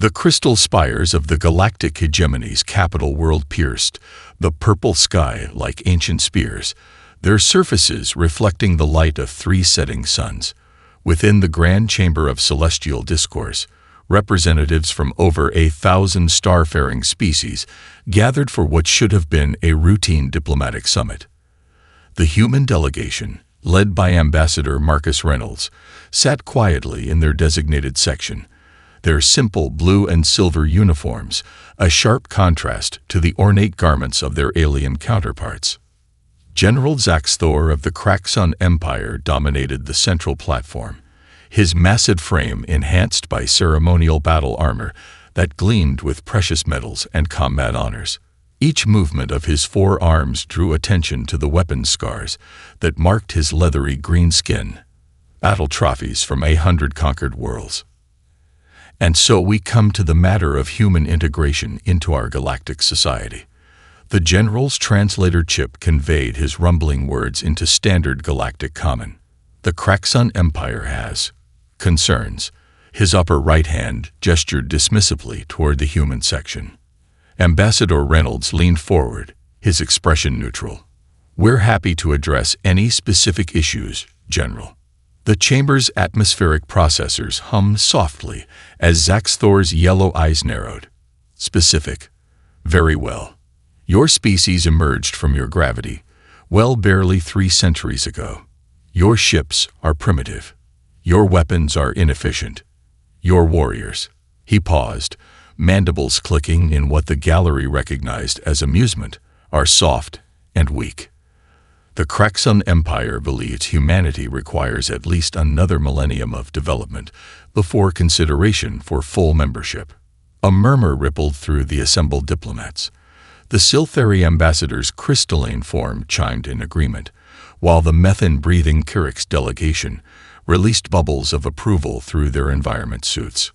The crystal spires of the galactic hegemony's capital world pierced the purple sky like ancient spears, their surfaces reflecting the light of 3 setting suns. Within the grand chamber of celestial discourse, representatives from over 1,000 starfaring species gathered for what should have been a routine diplomatic summit. The human delegation, led by Ambassador Marcus Reynolds, sat quietly in their designated section, their simple blue and silver uniforms a sharp contrast to the ornate garments of their alien counterparts. General Zaxthor of the Kraxon Empire dominated the central platform, his massive frame enhanced by ceremonial battle armor that gleamed with precious metals and combat honors. Each movement of his 4 arms drew attention to the weapon scars that marked his leathery green skin, battle trophies from 100 conquered worlds. And so we come to the matter of human integration into our galactic society. The General's translator chip conveyed his rumbling words into standard galactic common. The Kraxon Empire has concerns. His upper right hand gestured dismissively toward the human section. Ambassador Reynolds leaned forward, his expression neutral. "We're happy to address any specific issues, General." The chamber's atmospheric processors hummed softly as Zaxthor's yellow eyes narrowed. "Specific. Very well. Your species emerged from your gravity, barely 3 centuries ago. Your ships are primitive. Your weapons are inefficient. Your warriors." He paused, mandibles clicking in what the gallery recognized as amusement, "are soft and weak. The Kraxon Empire believes humanity requires at least another millennium of development before consideration for full membership." A murmur rippled through the assembled diplomats. The Siltheri ambassador's crystalline form chimed in agreement, while the methane-breathing Kyrix delegation released bubbles of approval through their environment suits.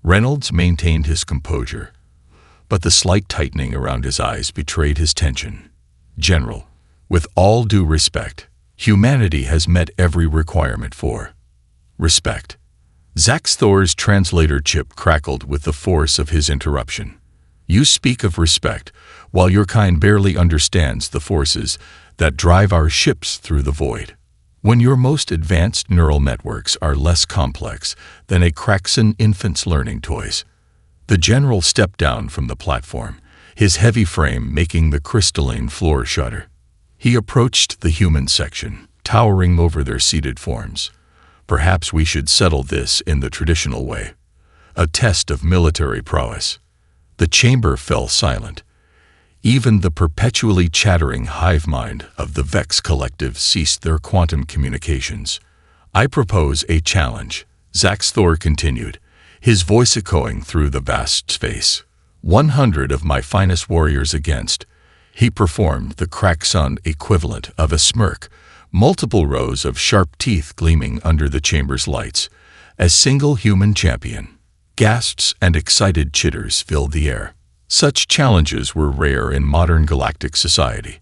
Reynolds maintained his composure, but the slight tightening around his eyes betrayed his tension. "General, with all due respect, humanity has met every requirement for respect." Zaxthor's translator chip crackled with the force of his interruption. "You speak of respect, while your kind barely understands the forces that drive our ships through the void. When your most advanced neural networks are less complex than a Kraxon infant's learning toys." The General stepped down from the platform, his heavy frame making the crystalline floor shudder. He approached the human section, towering over their seated forms. "Perhaps we should settle this in the traditional way. A test of military prowess." The chamber fell silent. Even the perpetually chattering hive mind of the Vex Collective ceased their quantum communications. "I propose a challenge," Zaxthor continued, his voice echoing through the vast space. 100 of my finest warriors against." He performed the Kraxon equivalent of a smirk, multiple rows of sharp teeth gleaming under the chamber's lights. A single human champion. Gasps and excited chitters filled the air. Such challenges were rare in modern galactic society,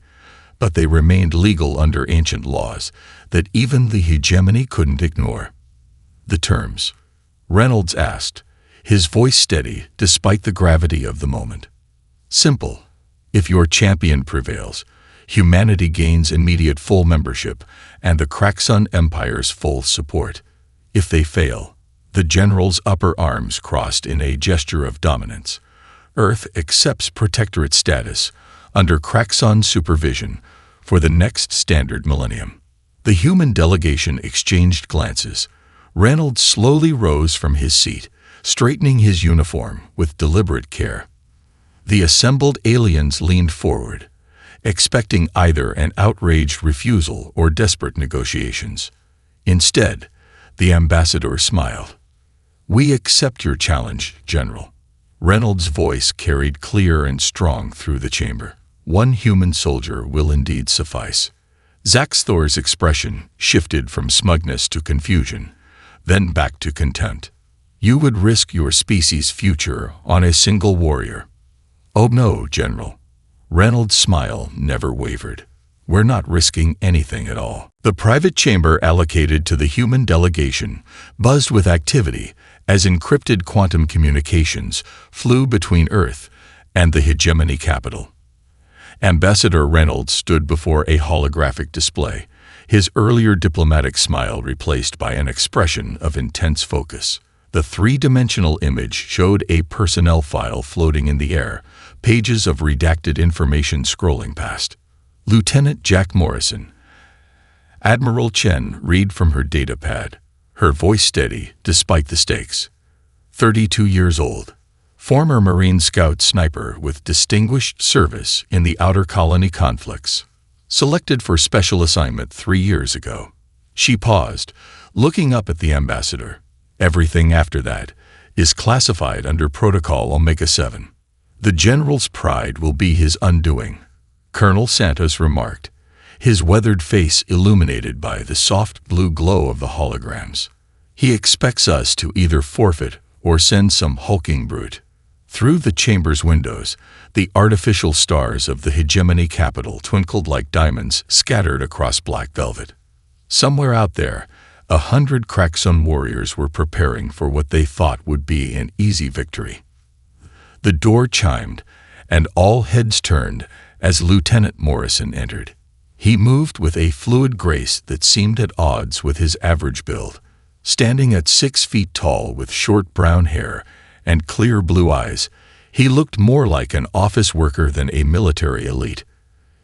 but they remained legal under ancient laws that even the hegemony couldn't ignore. "The terms?" Reynolds asked, his voice steady despite the gravity of the moment. "Simple. If your champion prevails, humanity gains immediate full membership and the Kraxon Empire's full support. If they fail," the General's upper arms crossed in a gesture of dominance, "Earth accepts protectorate status under Kraxon supervision for the next standard millennium." The human delegation exchanged glances. Reynolds slowly rose from his seat, straightening his uniform with deliberate care. The assembled aliens leaned forward, expecting either an outraged refusal or desperate negotiations. Instead, the ambassador smiled. "We accept your challenge, General." Reynolds' voice carried clear and strong through the chamber. "One human soldier will indeed suffice." Zaxthor's expression shifted from smugness to confusion, then back to contempt. "You would risk your species' future on a single warrior." "Oh no, General." Reynolds' smile never wavered. "We're not risking anything at all." The private chamber allocated to the human delegation buzzed with activity as encrypted quantum communications flew between Earth and the hegemony capital. Ambassador Reynolds stood before a holographic display, his earlier diplomatic smile replaced by an expression of intense focus. The three-dimensional image showed a personnel file floating in the air, pages of redacted information scrolling past. Lieutenant Jack Morrison. Admiral Chen read from her datapad, her voice steady despite the stakes. 32 years old. Former Marine Scout sniper with distinguished service in the Outer Colony conflicts. Selected for special assignment 3 years ago. She paused, looking up at the ambassador. Everything after that is classified under Protocol Omega-7. The general's pride will be his undoing, Colonel Santos remarked, his weathered face illuminated by the soft blue glow of the holograms. He expects us to either forfeit or send some hulking brute. Through the chamber's windows, the artificial stars of the hegemony capital twinkled like diamonds scattered across black velvet. Somewhere out there, 100 Craxon warriors were preparing for what they thought would be an easy victory. The door chimed, and all heads turned as Lieutenant Morrison entered. He moved with a fluid grace that seemed at odds with his average build. Standing at 6 feet tall with short brown hair and clear blue eyes, he looked more like an office worker than a military elite.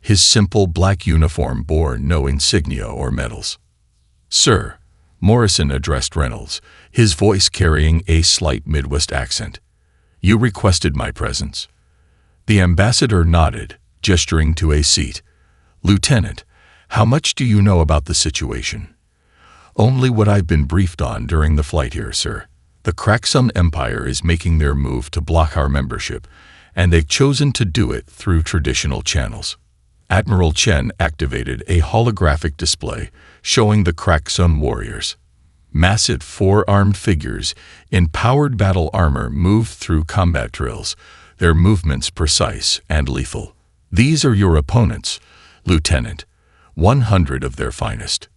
His simple black uniform bore no insignia or medals. "Sir," Morrison addressed Reynolds, his voice carrying a slight Midwest accent. "You requested my presence." The ambassador nodded, gesturing to a seat. "Lieutenant, how much do you know about the situation?" "Only what I've been briefed on during the flight here, sir. The Craxon Empire is making their move to block our membership, and they've chosen to do it through traditional channels." Admiral Chen activated a holographic display showing the Craxon warriors. Massive four-armed figures in powered battle armor moved through combat drills, their movements precise and lethal. "These are your opponents, Lieutenant, 100 of their finest."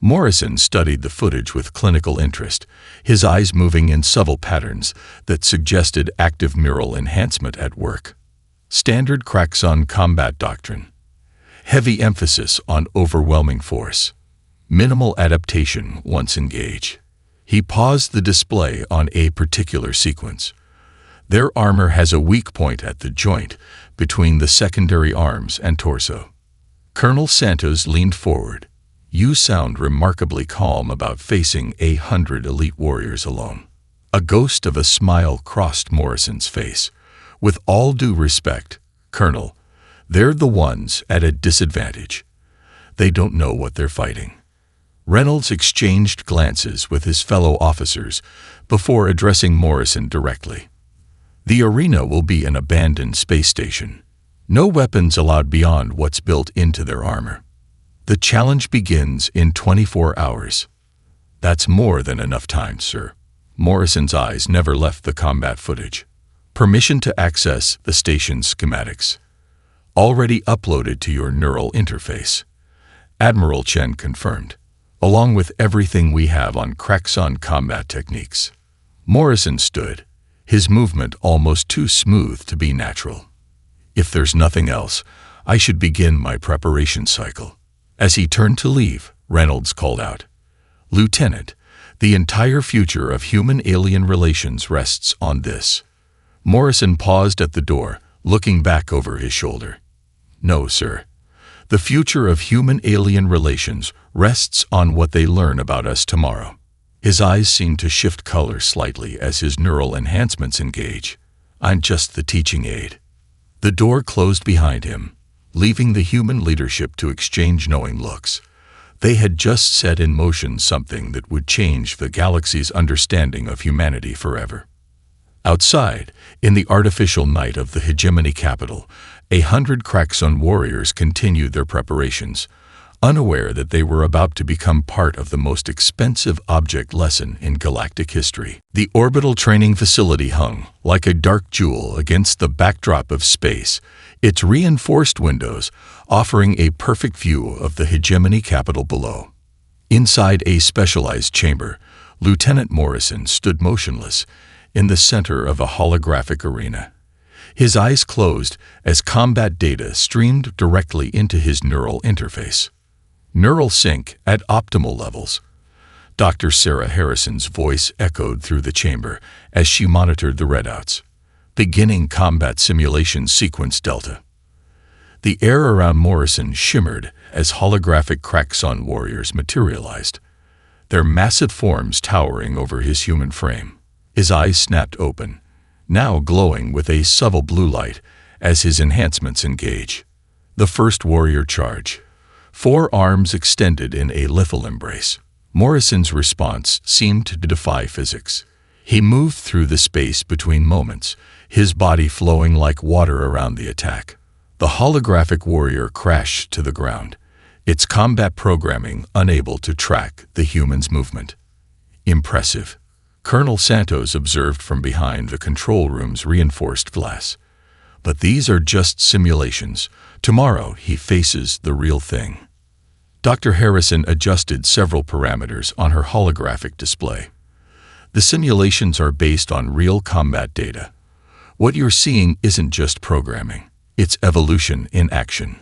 Morrison studied the footage with clinical interest, his eyes moving in subtle patterns that suggested active mural enhancement at work. Standard Craxon combat doctrine. Heavy emphasis on overwhelming force. Minimal adaptation once engaged. He paused the display on a particular sequence. Their armor has a weak point at the joint between the secondary arms and torso. Colonel Santos leaned forward. "You sound remarkably calm about facing 100 elite warriors alone." A ghost of a smile crossed Morrison's face. "With all due respect, Colonel, they're the ones at a disadvantage. They don't know what they're fighting." Reynolds exchanged glances with his fellow officers before addressing Morrison directly. "The arena will be an abandoned space station. No weapons allowed beyond what's built into their armor. The challenge begins in 24 hours. "That's more than enough time, sir." Morrison's eyes never left the combat footage. "Permission to access the station's schematics. Already uploaded to your neural interface," Admiral Chen confirmed, "along with everything we have on Craxon combat techniques." Morrison stood, his movement almost too smooth to be natural. "If there's nothing else, I should begin my preparation cycle." As he turned to leave, Reynolds called out, "Lieutenant, the entire future of human-alien relations rests on this." Morrison paused at the door, looking back over his shoulder. "No, sir. The future of human-alien relations rests on what they learn about us tomorrow." His eyes seemed to shift color slightly as his neural enhancements engage. "I'm just the teaching aid." The door closed behind him, leaving the human leadership to exchange knowing looks. They had just set in motion something that would change the galaxy's understanding of humanity forever. Outside, in the artificial night of the hegemony capital, 100 Craxon warriors continued their preparations, unaware that they were about to become part of the most expensive object lesson in galactic history. The orbital training facility hung like a dark jewel against the backdrop of space, its reinforced windows offering a perfect view of the hegemony capital below. Inside a specialized chamber, Lieutenant Morrison stood motionless in the center of a holographic arena. His eyes closed as combat data streamed directly into his neural interface. Neural sync at optimal levels. Dr. Sarah Harrison's voice echoed through the chamber as she monitored the readouts. Beginning combat simulation sequence Delta. The air around Morrison shimmered as holographic Kraxon warriors materialized, their massive forms towering over his human frame. His eyes snapped open, now glowing with a subtle blue light as his enhancements engage. The first warrior charge. 4 arms extended in a lethal embrace. Morrison's response seemed to defy physics. He moved through the space between moments, his body flowing like water around the attack. The holographic warrior crashed to the ground, its combat programming unable to track the human's movement. Impressive. Colonel Santos observed from behind the control room's reinforced glass. But these are just simulations. Tomorrow he faces the real thing. Dr. Harrison adjusted several parameters on her holographic display. The simulations are based on real combat data. What you're seeing isn't just programming. It's evolution in action.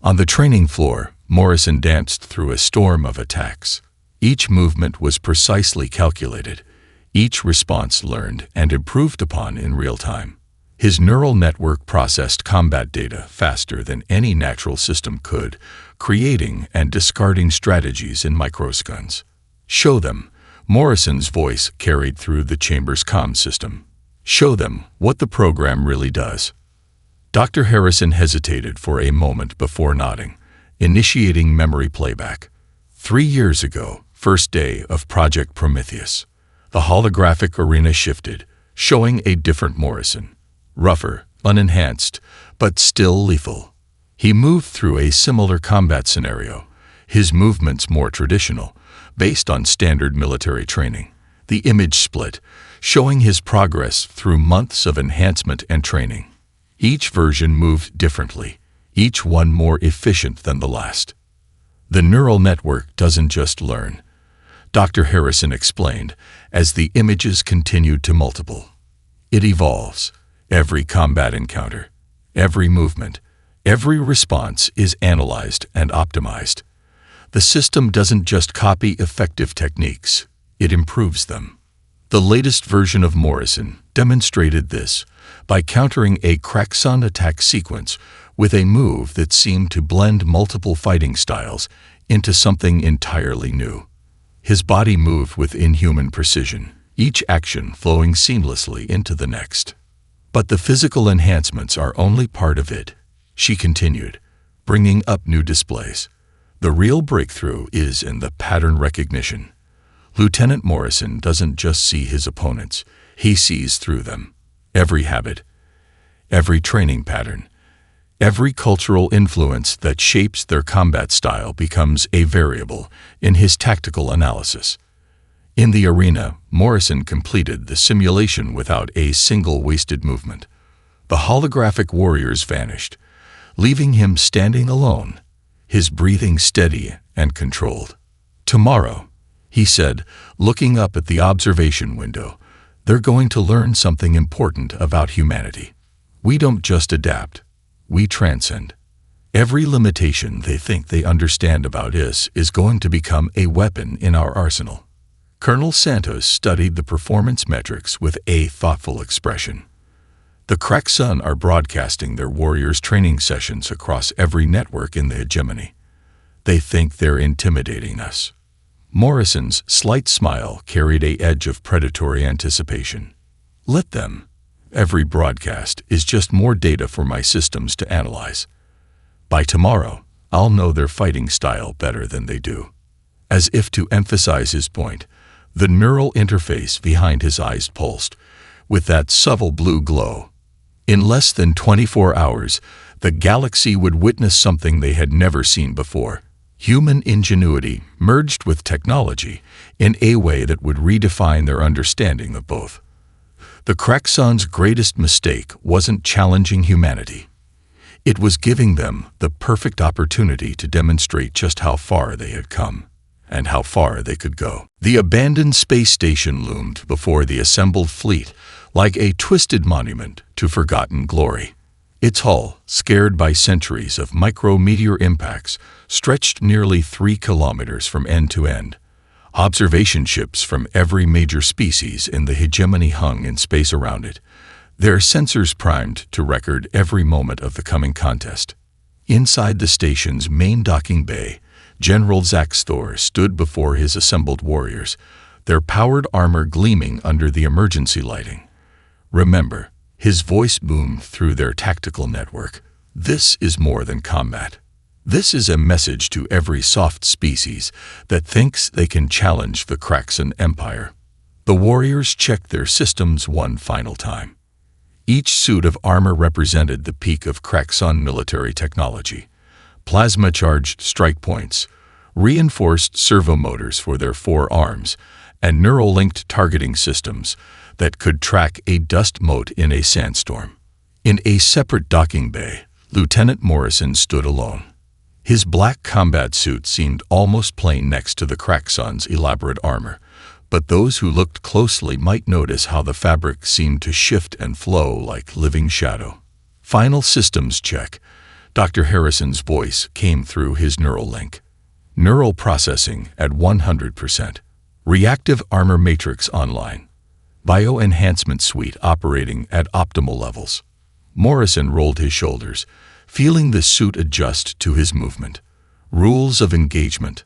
On the training floor, Morrison danced through a storm of attacks. Each movement was precisely calculated, each response learned and improved upon in real time. His neural network processed combat data faster than any natural system could, creating and discarding strategies in microseconds. Show them. Morrison's voice carried through the chamber's comm system. Show them what the program really does. Dr. Harrison hesitated for a moment before nodding, initiating memory playback. 3 years ago, first day of Project Prometheus. The holographic arena shifted, showing a different Morrison. Rougher, unenhanced, but still lethal. He moved through a similar combat scenario, his movements more traditional, based on standard military training. The image split, showing his progress through months of enhancement and training. Each version moved differently, each one more efficient than the last. The neural network doesn't just learn, Dr. Harrison explained, as the images continued to multiple. It evolves. Every combat encounter, every movement, every response is analyzed and optimized. The system doesn't just copy effective techniques, it improves them. The latest version of Morrison demonstrated this by countering a Kraxon attack sequence with a move that seemed to blend multiple fighting styles into something entirely new. His body moved with inhuman precision, each action flowing seamlessly into the next. But the physical enhancements are only part of it, she continued, bringing up new displays. The real breakthrough is in the pattern recognition. Lieutenant Morrison doesn't just see his opponents, he sees through them. Every habit, every training pattern, every cultural influence that shapes their combat style becomes a variable in his tactical analysis. In the arena, Morrison completed the simulation without a single wasted movement. The holographic warriors vanished, leaving him standing alone, his breathing steady and controlled. Tomorrow, he said, looking up at the observation window, they're going to learn something important about humanity. We don't just adapt, we transcend. Every limitation they think they understand about us is going to become a weapon in our arsenal. Colonel Santos studied the performance metrics with a thoughtful expression. The Kraxon are broadcasting their warriors' training sessions across every network in the hegemony. They think they're intimidating us. Morrison's slight smile carried an edge of predatory anticipation. Let them. Every broadcast is just more data for my systems to analyze. By tomorrow, I'll know their fighting style better than they do. As if to emphasize his point, the neural interface behind his eyes pulsed, with that subtle blue glow. In less than 24 hours, the galaxy would witness something they had never seen before. Human ingenuity merged with technology in a way that would redefine their understanding of both. The Kraxon's greatest mistake wasn't challenging humanity. It was giving them the perfect opportunity to demonstrate just how far they had come. and how far they could go. The abandoned space station loomed before the assembled fleet like a twisted monument to forgotten glory. Its hull, scarred by centuries of micrometeor impacts, stretched nearly 3 kilometers from end to end. Observation ships from every major species in the hegemony hung in space around it, their sensors primed to record every moment of the coming contest. Inside the station's main docking bay, General Zaxthor stood before his assembled warriors, their powered armor gleaming under the emergency lighting. Remember, his voice boomed through their tactical network. This is more than combat. This is a message to every soft species that thinks they can challenge the Kraxan Empire. The warriors checked their systems one final time. Each suit of armor represented the peak of Kraxan military technology. Plasma-charged strike points, reinforced servomotors for their 4 arms, and neural-linked targeting systems that could track a dust mote in a sandstorm. In a separate docking bay, Lieutenant Morrison stood alone. His black combat suit seemed almost plain next to the Kraxan's elaborate armor, but those who looked closely might notice how the fabric seemed to shift and flow like living shadow. Final systems check. Dr. Harrison's voice came through his neural link. Neural processing at 100%. Reactive armor matrix online. Bio-enhancement suite operating at optimal levels. Morrison rolled his shoulders, feeling the suit adjust to his movement. Rules of engagement.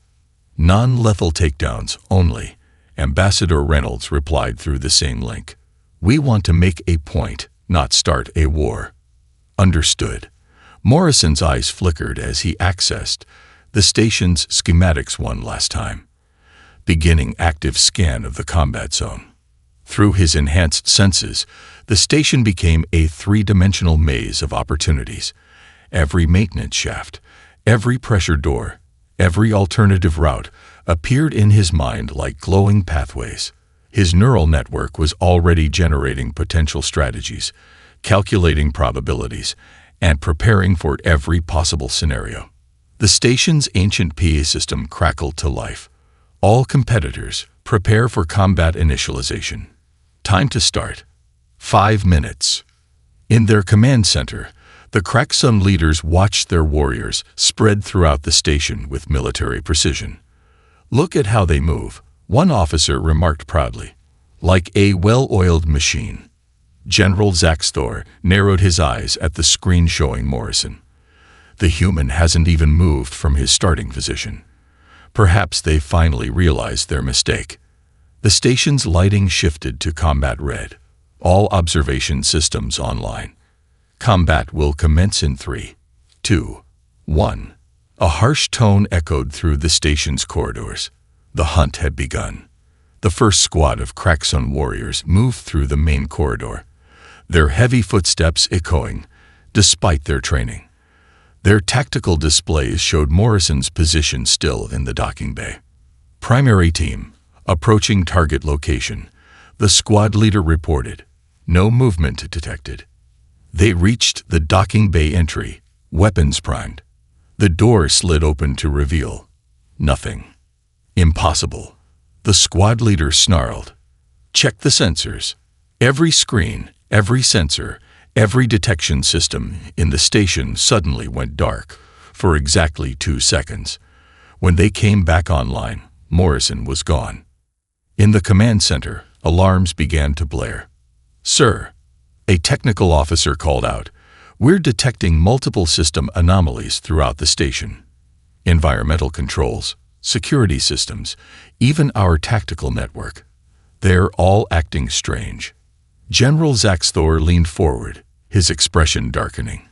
Non-lethal takedowns only. Ambassador Reynolds replied through the same link. We want to make a point, not start a war. Understood. Morrison's eyes flickered as he accessed the station's schematics one last time. Beginning active scan of the combat zone. Through his enhanced senses, the station became a 3-dimensional maze of opportunities. Every maintenance shaft, every pressure door, every alternative route appeared in his mind like glowing pathways. His neural network was already generating potential strategies, calculating probabilities, and preparing for every possible scenario. The station's ancient PA system crackled to life. All competitors, prepare for combat initialization. Time to start. 5 minutes. In their command center, the Kraxan leaders watched their warriors spread throughout the station with military precision. Look at how they move, one officer remarked proudly. Like a well-oiled machine. General Zaxthor narrowed his eyes at the screen showing Morrison. The human hasn't even moved from his starting position. Perhaps they finally realized their mistake. The station's lighting shifted to combat red. All observation systems online. Combat will commence in 3, 2, 1. A harsh tone echoed through the station's corridors. The hunt had begun. The first squad of Kraxan warriors moved through the main corridor, their heavy footsteps echoing, despite their training. Their tactical displays showed Morrison's position still in the docking bay. Primary team, approaching target location. The squad leader reported. No movement detected. They reached the docking bay entry, weapons primed. The door slid open to reveal nothing. Impossible. The squad leader snarled. Check the sensors. Every screen, every sensor, every detection system in the station suddenly went dark for exactly 2 seconds. When they came back online, Morrison was gone. In the command center, alarms began to blare. Sir, a technical officer called out, we're detecting multiple system anomalies throughout the station. Environmental controls, security systems, even our tactical network. They're all acting strange. General Zaxthor leaned forward, his expression darkening.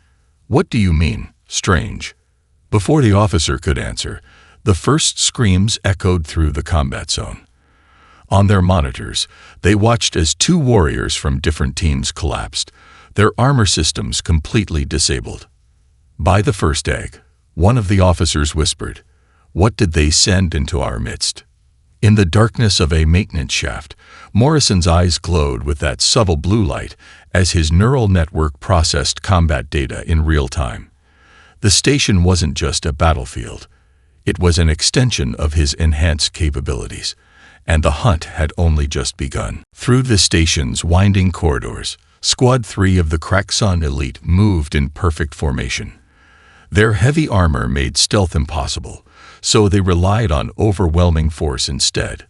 What do you mean, strange? Before the officer could answer, the first screams echoed through the combat zone. On their monitors, they watched as 2 warriors from different teams collapsed, their armor systems completely disabled. By the first egg, one of the officers whispered, what did they send into our midst? In the darkness of a maintenance shaft, Morrison's eyes glowed with that subtle blue light as his neural network processed combat data in real time. The station wasn't just a battlefield. It was an extension of his enhanced capabilities, and the hunt had only just begun. Through the station's winding corridors, Squad 3 of the Kraxon elite moved in perfect formation. Their heavy armor made stealth impossible, so they relied on overwhelming force instead.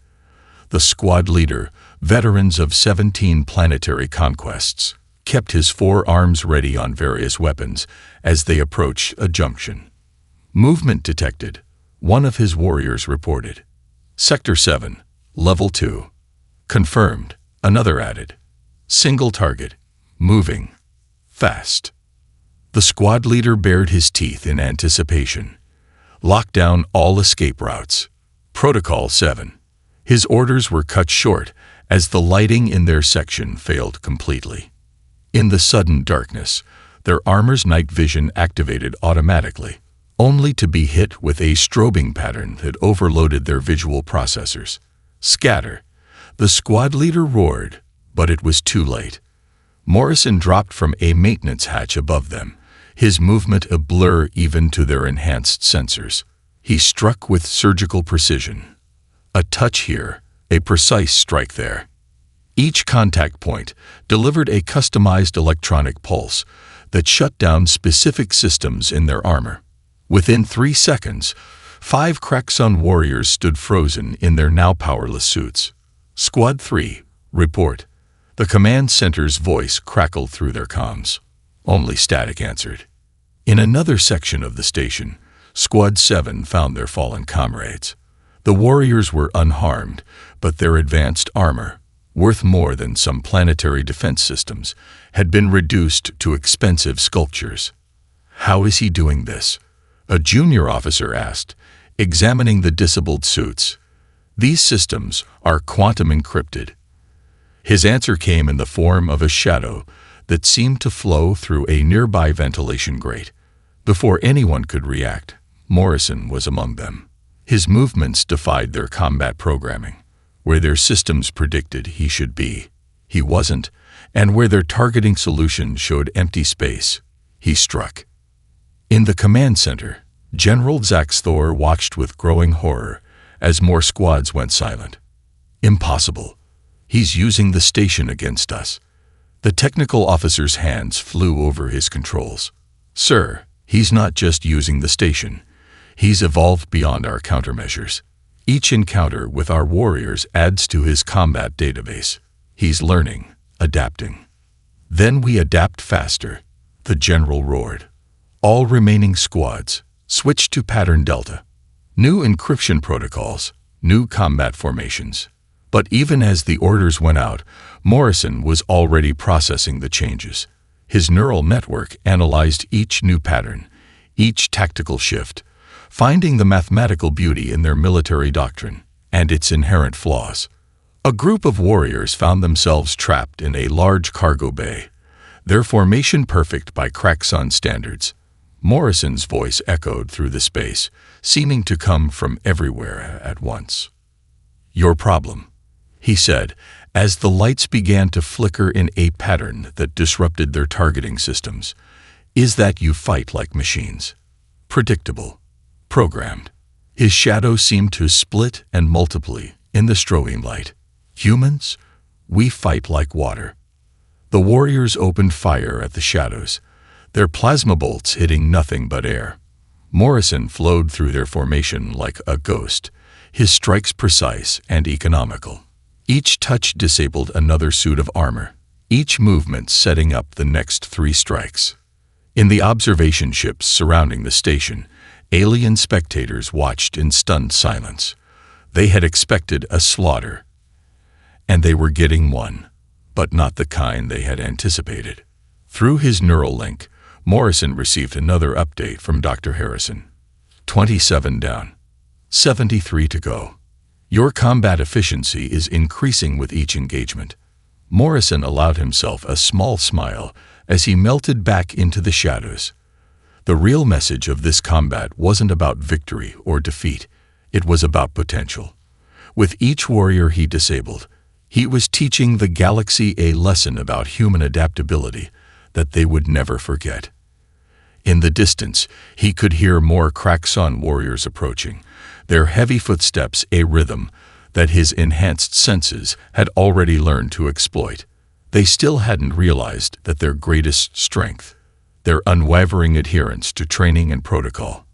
The squad leader, veterans of 17 planetary conquests, kept his 4 arms ready on various weapons as they approached a junction. Movement detected, one of his warriors reported. Sector 7, Level 2. Confirmed, another added. Single target, moving. Fast. The squad leader bared his teeth in anticipation. Lock down all escape routes. Protocol 7. His orders were cut short as the lighting in their section failed completely. In the sudden darkness, their armor's night vision activated automatically, only to be hit with a strobing pattern that overloaded their visual processors. Scatter. The squad leader roared, but it was too late. Morrison dropped from a maintenance hatch above them, his movement a blur even to their enhanced sensors. He struck with surgical precision. A touch here, a precise strike there. Each contact point delivered a customized electronic pulse that shut down specific systems in their armor. Within 3 seconds, 5 Kraxon warriors stood frozen in their now powerless suits. Squad 3, report. The command center's voice crackled through their comms. Only static answered. In another section of the station, Squad 7 found their fallen comrades. The warriors were unharmed, but their advanced armor, worth more than some planetary defense systems, had been reduced to expensive sculptures. How is he doing this? A junior officer asked, examining the disabled suits. These systems are quantum encrypted. His answer came in the form of a shadow that seemed to flow through a nearby ventilation grate. Before anyone could react, Morrison was among them. His movements defied their combat programming. Where their systems predicted he should be, he wasn't, and where their targeting solution showed empty space, he struck. In the command center, General Zaxthor watched with growing horror as more squads went silent. Impossible. He's using the station against us. The technical officer's hands flew over his controls. Sir, he's not just using the station. He's evolved beyond our countermeasures. Each encounter with our warriors adds to his combat database. He's learning, adapting. Then we adapt faster, the general roared. All remaining squads switched to Pattern Delta. New encryption protocols, new combat formations. But even as the orders went out, Morrison was already processing the changes. His neural network analyzed each new pattern, each tactical shift, finding the mathematical beauty in their military doctrine and its inherent flaws. A group of warriors found themselves trapped in a large cargo bay, their formation perfect by Kraxon standards. Morrison's voice echoed through the space, seeming to come from everywhere at once. Your problem, he said, as the lights began to flicker in a pattern that disrupted their targeting systems, is that you fight like machines. Predictable. Programmed. His shadow seemed to split and multiply in the strobing light. Humans, we fight like water. The warriors opened fire at the shadows, their plasma bolts hitting nothing but air. Morrison flowed through their formation like a ghost, his strikes precise and economical. Each touch disabled another suit of armor, each movement setting up the next 3 strikes. In the observation ships surrounding the station, alien spectators watched in stunned silence. They had expected a slaughter, and they were getting one, but not the kind they had anticipated. Through his neural link, Morrison received another update from Dr. Harrison. 27 down. 73 to go. Your combat efficiency is increasing with each engagement. Morrison allowed himself a small smile as he melted back into the shadows. The real message of this combat wasn't about victory or defeat. It was about potential. With each warrior he disabled, he was teaching the galaxy a lesson about human adaptability that they would never forget. In the distance, he could hear more Kraxon warriors approaching, their heavy footsteps a rhythm that his enhanced senses had already learned to exploit. They still hadn't realized that their greatest strength, their unwavering adherence to training and protocol,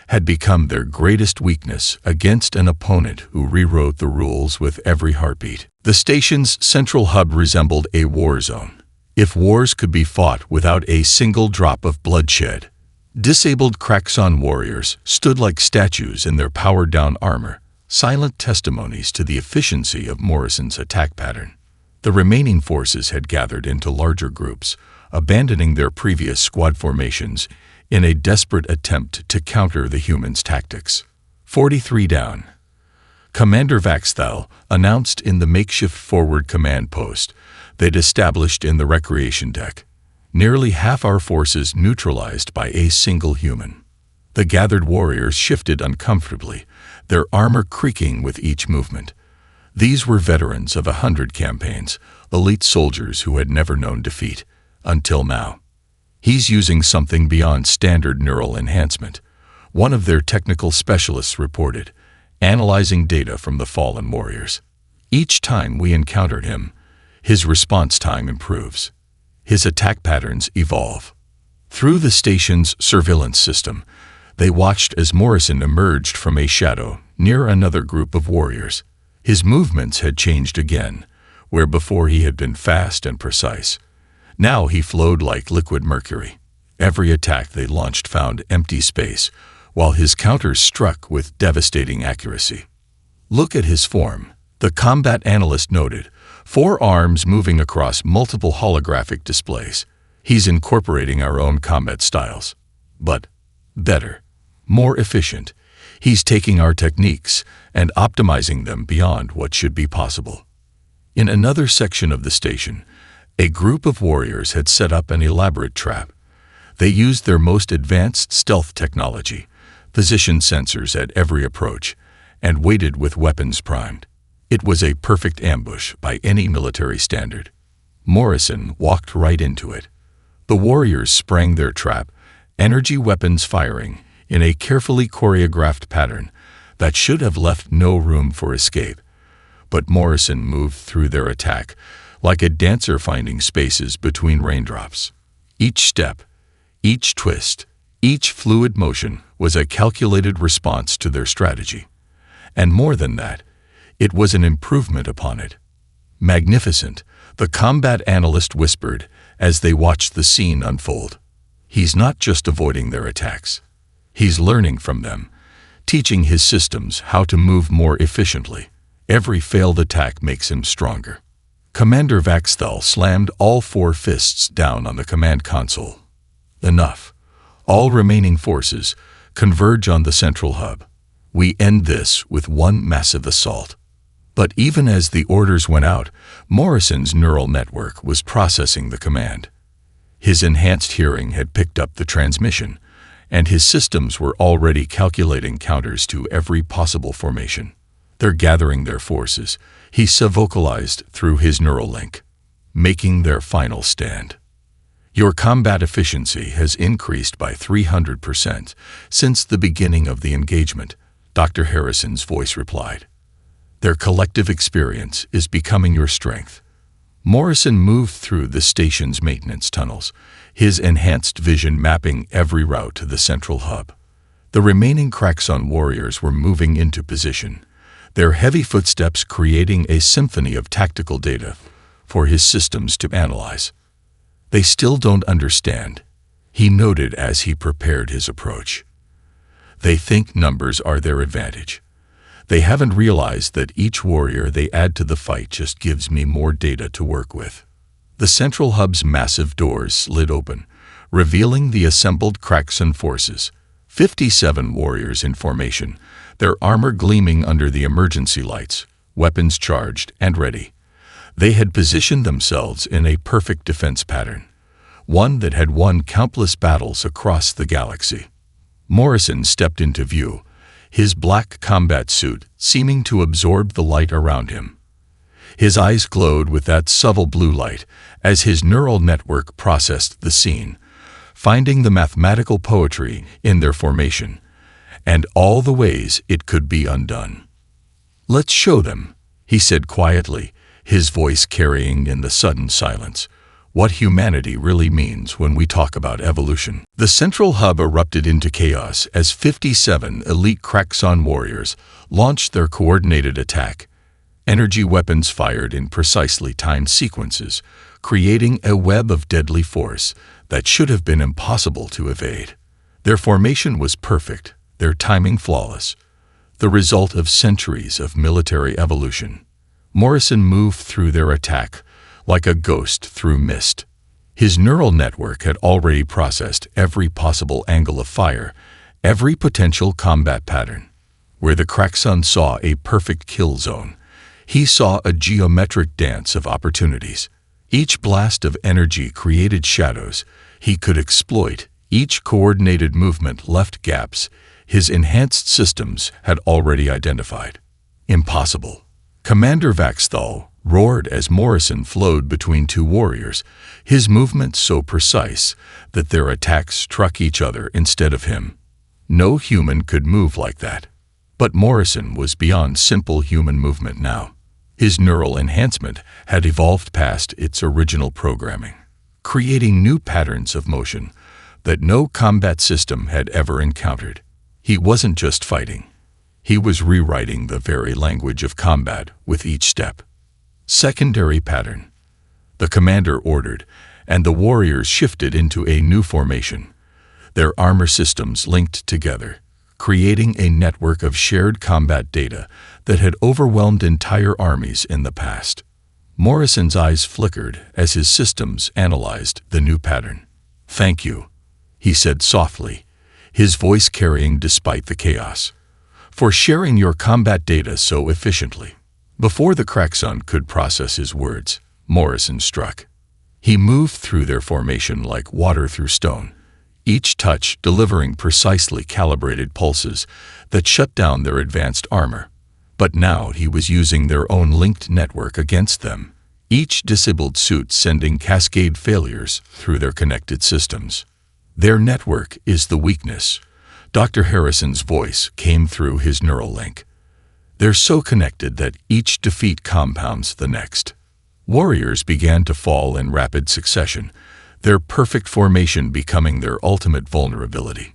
had become their greatest weakness against an opponent who rewrote the rules with every heartbeat. The station's central hub resembled a war zone. If wars could be fought without a single drop of bloodshed, disabled Kraxon warriors stood like statues in their powered-down armor, silent testimonies to the efficiency of Morrison's attack pattern. The remaining forces had gathered into larger groups, abandoning their previous squad formations in a desperate attempt to counter the humans' tactics. 43 down. Commander Vaxthal announced in the makeshift forward command post they'd established in the recreation deck. Nearly half our forces neutralized by a single human. The gathered warriors shifted uncomfortably, their armor creaking with each movement. These were veterans of 100 campaigns, elite soldiers who had never known defeat, until now. He's using something beyond standard neural enhancement, one of their technical specialists reported, analyzing data from the fallen warriors. Each time we encountered him, his response time improves. His attack patterns evolve. Through the station's surveillance system, they watched as Morrison emerged from a shadow near another group of warriors. His movements had changed again, where before he had been fast and precise. Now he flowed like liquid mercury. Every attack they launched found empty space, while his counters struck with devastating accuracy. Look at his form, the combat analyst noted, 4 arms moving across multiple holographic displays. He's incorporating our own combat styles. But better, more efficient. He's taking our techniques and optimizing them beyond what should be possible. In another section of the station, a group of warriors had set up an elaborate trap. They used their most advanced stealth technology, position sensors at every approach, and waited with weapons primed. It was a perfect ambush by any military standard. Morrison walked right into it. The warriors sprang their trap, energy weapons firing in a carefully choreographed pattern that should have left no room for escape. But Morrison moved through their attack like a dancer finding spaces between raindrops. Each step, each twist, each fluid motion was a calculated response to their strategy. And more than that, it was an improvement upon it. Magnificent, the combat analyst whispered as they watched the scene unfold. He's not just avoiding their attacks. He's learning from them, teaching his systems how to move more efficiently. Every failed attack makes him stronger. Commander Vaxthal slammed all 4 fists down on the command console. Enough. All remaining forces converge on the central hub. We end this with one massive assault. But even as the orders went out, Morrison's neural network was processing the command. His enhanced hearing had picked up the transmission, and his systems were already calculating counters to every possible formation. They're gathering their forces, he vocalized through his neural link, making their final stand. Your combat efficiency has increased by 300% since the beginning of the engagement, Dr. Harrison's voice replied. Their collective experience is becoming your strength. Morrison moved through the station's maintenance tunnels, his enhanced vision mapping every route to the central hub. The remaining Kraxon warriors were moving into position, their heavy footsteps creating a symphony of tactical data for his systems to analyze. They still don't understand, he noted as he prepared his approach. They think numbers are their advantage. They haven't realized that each warrior they add to the fight just gives me more data to work with. The central hub's massive doors slid open, revealing the assembled Kraxon forces, 57 warriors in formation, their armor gleaming under the emergency lights, weapons charged and ready. They had positioned themselves in a perfect defense pattern, one that had won countless battles across the galaxy. Morrison stepped into view, his black combat suit seeming to absorb the light around him. His eyes glowed with that subtle blue light as his neural network processed the scene, finding the mathematical poetry in their formation, and all the ways it could be undone. "Let's show them," he said quietly, his voice carrying in the sudden silence what humanity really means when we talk about evolution. The central hub erupted into chaos as 57 elite Kraxon warriors launched their coordinated attack. Energy weapons fired in precisely timed sequences, creating a web of deadly force that should have been impossible to evade. Their formation was perfect, their timing flawless, the result of centuries of military evolution. Morrison moved through their attack like a ghost through mist. His neural network had already processed every possible angle of fire, every potential combat pattern. Where the Kraxon saw a perfect kill zone, he saw a geometric dance of opportunities. Each blast of energy created shadows he could exploit. Each coordinated movement left gaps his enhanced systems had already identified. Impossible. Commander Vaxthal roared as Morrison flowed between two warriors, his movements so precise that their attacks struck each other instead of him. No human could move like that. But Morrison was beyond simple human movement now. His neural enhancement had evolved past its original programming, creating new patterns of motion that no combat system had ever encountered. He wasn't just fighting. He was rewriting the very language of combat with each step. Secondary pattern. The commander ordered, and the warriors shifted into a new formation, their armor systems linked together, creating a network of shared combat data that had overwhelmed entire armies in the past. Morrison's eyes flickered as his systems analyzed the new pattern. "Thank you," he said softly, his voice carrying despite the chaos, "for sharing your combat data so efficiently." Before the Kraxon could process his words, Morrison struck. He moved through their formation like water through stone, each touch delivering precisely calibrated pulses that shut down their advanced armor. But now he was using their own linked network against them, each disabled suit sending cascade failures through their connected systems. "Their network is the weakness." Dr. Harrison's voice came through his neural link. "They're so connected that each defeat compounds the next." Warriors began to fall in rapid succession, their perfect formation becoming their ultimate vulnerability.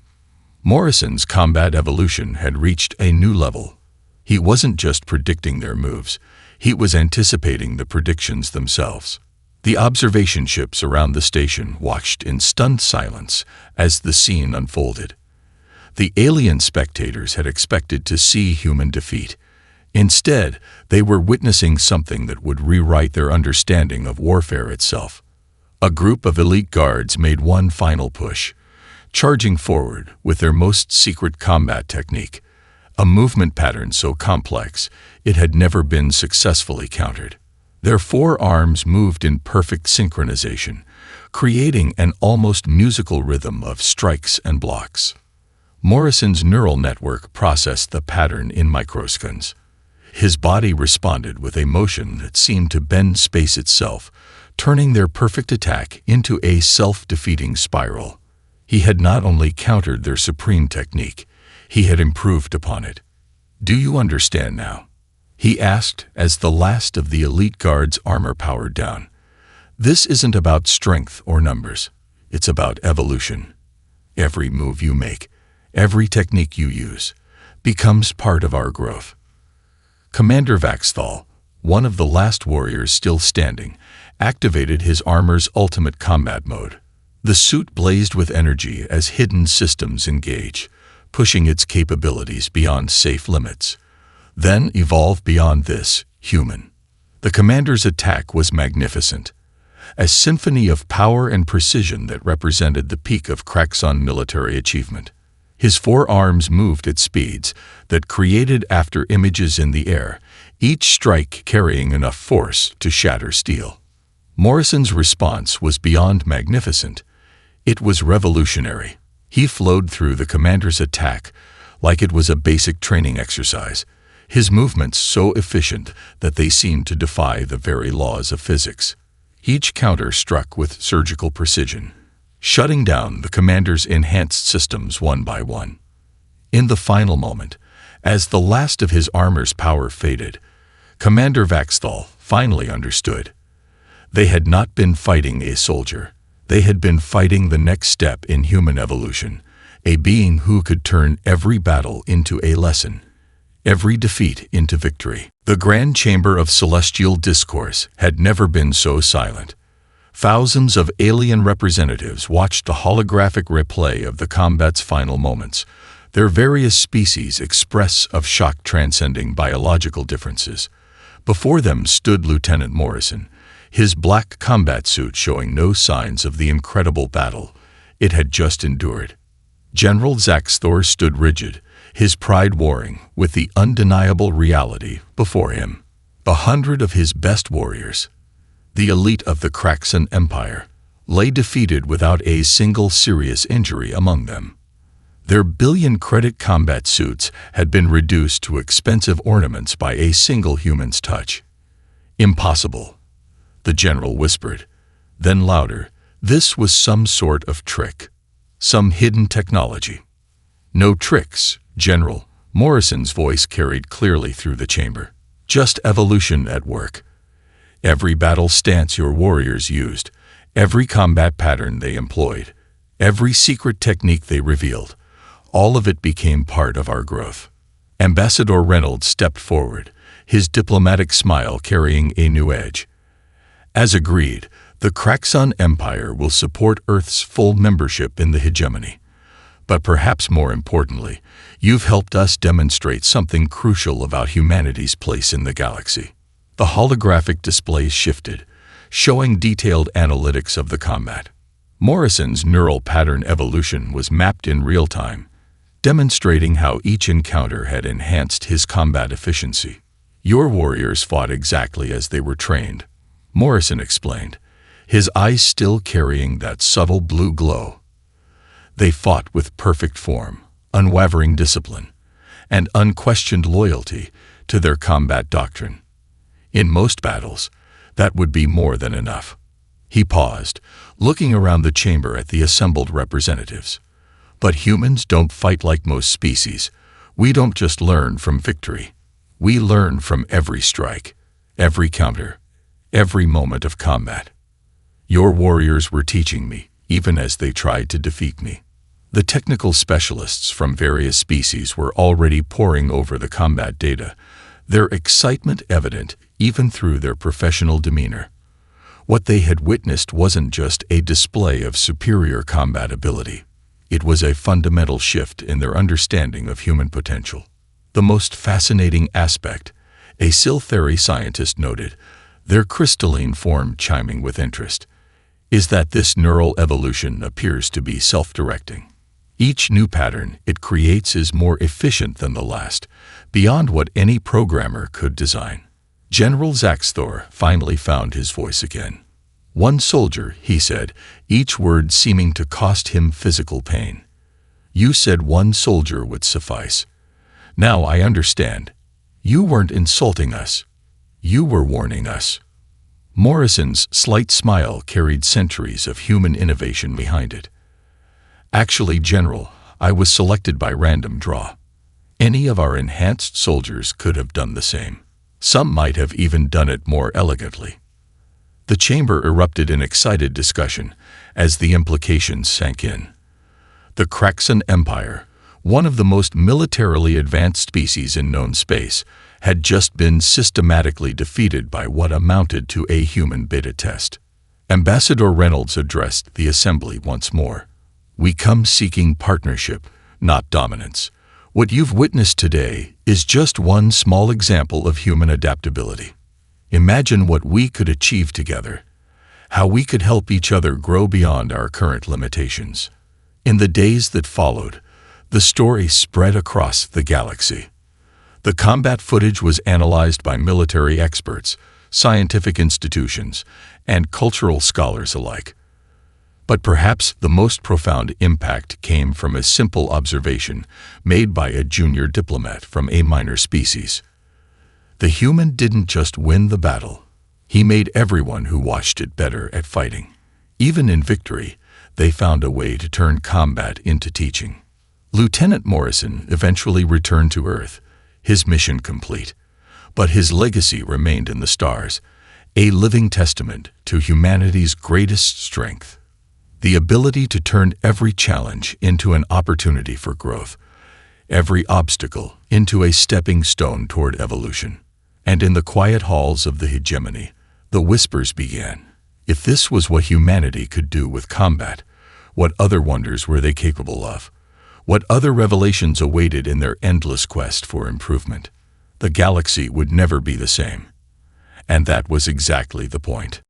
Morrison's combat evolution had reached a new level. He wasn't just predicting their moves, he was anticipating the predictions themselves. The observation ships around the station watched in stunned silence as the scene unfolded. The alien spectators had expected to see human defeat. Instead, they were witnessing something that would rewrite their understanding of warfare itself. A group of elite guards made one final push, charging forward with their most secret combat technique, a movement pattern so complex it had never been successfully countered. Their forearms moved in perfect synchronization, creating an almost musical rhythm of strikes and blocks. Morrison's neural network processed the pattern in microseconds. His body responded with a motion that seemed to bend space itself, turning their perfect attack into a self-defeating spiral. He had not only countered their supreme technique, he had improved upon it. "Do you understand now?" he asked as the last of the elite guard's armor powered down. "This isn't about strength or numbers. It's about evolution. Every move you make, every technique you use, becomes part of our growth." Commander Vaxthal, one of the last warriors still standing, activated his armor's ultimate combat mode. The suit blazed with energy as hidden systems engage, pushing its capabilities beyond safe limits. Then evolve beyond this, human. The commander's attack was magnificent, a symphony of power and precision that represented the peak of Kraxon military achievement. His forearms moved at speeds that created after images in the air, each strike carrying enough force to shatter steel. Morrison's response was beyond magnificent. It was revolutionary. He flowed through the commander's attack like it was a basic training exercise, his movements so efficient that they seemed to defy the very laws of physics. Each counter struck with surgical precision, shutting down the commander's enhanced systems one by one. In the final moment, as the last of his armor's power faded, Commander Vaxthal finally understood. They had not been fighting a soldier. They had been fighting the next step in human evolution, a being who could turn every battle into a lesson, every defeat into victory. The grand chamber of celestial discourse had never been so silent. Thousands of alien representatives watched the holographic replay of the combat's final moments, their various species express of shock transcending biological differences. Before them stood Lieutenant Morrison, his black combat suit showing no signs of the incredible battle it had just endured. General Zaxthor stood rigid, his pride warring with the undeniable reality before him. 100 of his best warriors, the elite of the Kraxan Empire, lay defeated without a single serious injury among them. Their billion-credit combat suits had been reduced to expensive ornaments by a single human's touch. Impossible, the general whispered. Then louder, this was some sort of trick, some hidden technology. No tricks, General, Morrison's voice carried clearly through the chamber. Just evolution at work. Every battle stance your warriors used, every combat pattern they employed, every secret technique they revealed, all of it became part of our growth. Ambassador Reynolds stepped forward, his diplomatic smile carrying a new edge. As agreed, the Kraxan Empire will support Earth's full membership in the hegemony. But perhaps more importantly, you've helped us demonstrate something crucial about humanity's place in the galaxy. The holographic displays shifted, showing detailed analytics of the combat. Morrison's neural pattern evolution was mapped in real time, demonstrating how each encounter had enhanced his combat efficiency. Your warriors fought exactly as they were trained, Morrison explained, his eyes still carrying that subtle blue glow. They fought with perfect form, unwavering discipline, and unquestioned loyalty to their combat doctrine. In most battles, that would be more than enough. He paused, looking around the chamber at the assembled representatives. But humans don't fight like most species. We don't just learn from victory. We learn from every strike, every counter, every moment of combat. Your warriors were teaching me, even as they tried to defeat me. The technical specialists from various species were already poring over the combat data, their excitement evident even through their professional demeanor. What they had witnessed wasn't just a display of superior combat ability. It was a fundamental shift in their understanding of human potential. The most fascinating aspect, a Siltheri scientist noted, their crystalline form chiming with interest, is that this neural evolution appears to be self-directing. Each new pattern it creates is more efficient than the last, beyond what any programmer could design. General Zaxthor finally found his voice again. One soldier, he said, each word seeming to cost him physical pain. You said one soldier would suffice. Now I understand. You weren't insulting us. You were warning us. Morrison's slight smile carried centuries of human innovation behind it. Actually, General, I was selected by random draw. Any of our enhanced soldiers could have done the same. Some might have even done it more elegantly. The chamber erupted in excited discussion as the implications sank in. The Kraxan Empire, one of the most militarily advanced species in known space, had just been systematically defeated by what amounted to a human beta test. Ambassador Reynolds addressed the assembly once more. We come seeking partnership, not dominance. What you've witnessed today is just one small example of human adaptability. Imagine what we could achieve together, how we could help each other grow beyond our current limitations. In the days that followed, the story spread across the galaxy. The combat footage was analyzed by military experts, scientific institutions, and cultural scholars alike. But perhaps the most profound impact came from a simple observation made by a junior diplomat from a minor species. The human didn't just win the battle. He made everyone who watched it better at fighting. Even in victory, they found a way to turn combat into teaching. Lieutenant Morrison eventually returned to Earth, his mission complete. But his legacy remained in the stars, a living testament to humanity's greatest strength. The ability to turn every challenge into an opportunity for growth, every obstacle into a stepping stone toward evolution. And in the quiet halls of the hegemony, the whispers began. If this was what humanity could do with combat, what other wonders were they capable of? What other revelations awaited in their endless quest for improvement? The galaxy would never be the same. And that was exactly the point.